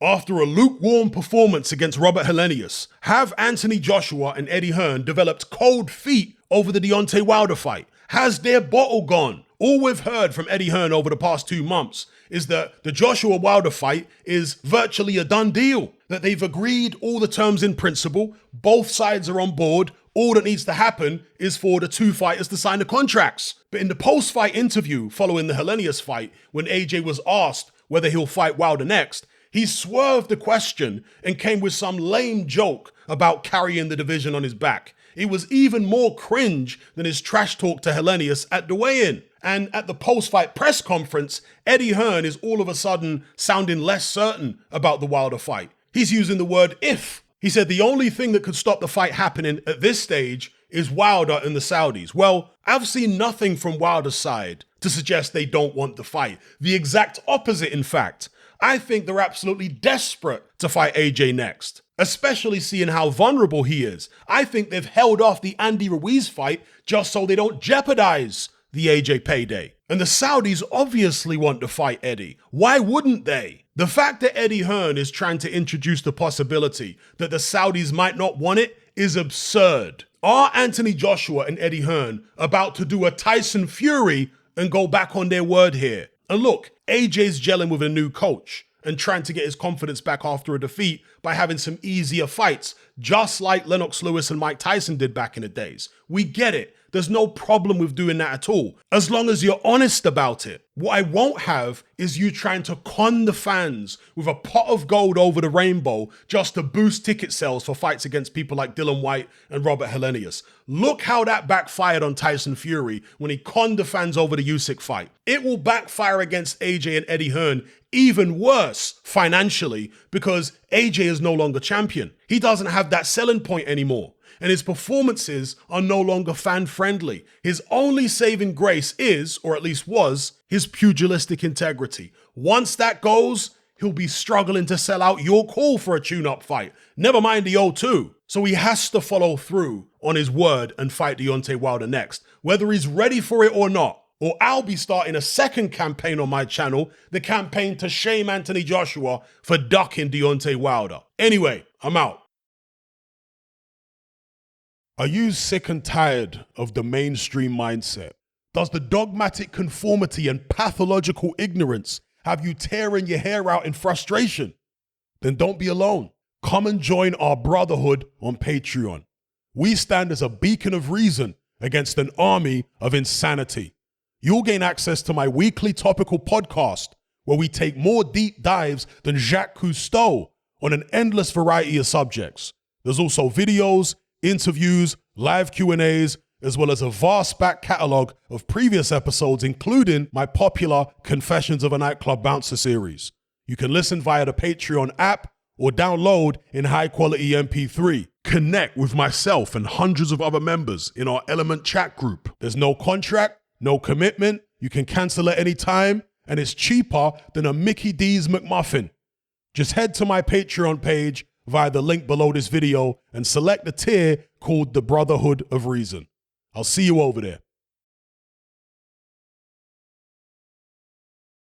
After a lukewarm performance against Robert Helenius, have Anthony Joshua and Eddie Hearn developed cold feet over the Deontay Wilder fight? Has their bottle gone? All we've heard from Eddie Hearn over the past 2 months is that the Joshua Wilder fight is virtually a done deal, that they've agreed all the terms in principle, both sides are on board, all that needs to happen is for the 2 fighters to sign the contracts. But in the post-fight interview following the Helenius fight, when AJ was asked whether he'll fight Wilder next, he swerved the question and came with some lame joke about carrying the division on his back. It was even more cringe than his trash talk to Helenius at the weigh-in. And at the post-fight press conference, Eddie Hearn is all of a sudden sounding less certain about the Wilder fight. He's using the word if. He said the only thing that could stop the fight happening at this stage is Wilder and the Saudis. Well, I've seen nothing from Wilder's side to suggest they don't want the fight. The exact opposite, in fact. I think they're absolutely desperate to fight AJ next, especially seeing how vulnerable he is. I think they've held off the Andy Ruiz fight just so they don't jeopardize the AJ payday. And the Saudis obviously want to fight Eddie. Why wouldn't they? The fact that Eddie Hearn is trying to introduce the possibility that the Saudis might not want it is absurd. Are Anthony Joshua and Eddie Hearn about to do a Tyson Fury and go back on their word here? And look, AJ's gelling with a new coach and trying to get his confidence back after a defeat by having some easier fights, just like Lennox Lewis and Mike Tyson did back in the days. We get it. There's no problem with doing that at all, as long as you're honest about it. What I won't have is you trying to con the fans with a pot of gold over the rainbow just to boost ticket sales for fights against people like Dillian Whyte and Robert Helenius. Look how that backfired on Tyson Fury when he conned the fans over the Usyk fight. It will backfire against AJ and Eddie Hearn even worse financially because AJ is no longer champion. He doesn't have that selling point anymore. And his performances are no longer fan-friendly. His only saving grace is, or at least was, his pugilistic integrity. Once that goes, he'll be struggling to sell out your call for a tune-up fight, never mind the O2. So he has to follow through on his word and fight Deontay Wilder next, whether he's ready for it or not. Or I'll be starting a second campaign on my channel, the campaign to shame Anthony Joshua for ducking Deontay Wilder. Anyway, I'm out. Are you sick and tired of the mainstream mindset? Does the dogmatic conformity and pathological ignorance have you tearing your hair out in frustration? Then don't be alone. Come and join our brotherhood on Patreon. We stand as a beacon of reason against an army of insanity. You'll gain access to my weekly topical podcast where we take more deep dives than Jacques Cousteau on an endless variety of subjects. There's also videos, interviews, live Q&As, as well as a vast back catalogue of previous episodes, including my popular Confessions of a Nightclub Bouncer series. You can listen via the Patreon app or download in high-quality MP3. Connect with myself and hundreds of other members in our Element chat group. There's no contract, no commitment, you can cancel at any time, and it's cheaper than a Mickey D's McMuffin. Just head to my Patreon page via the link below this video and select the tier called the Brotherhood of Reason. I'll see you over there.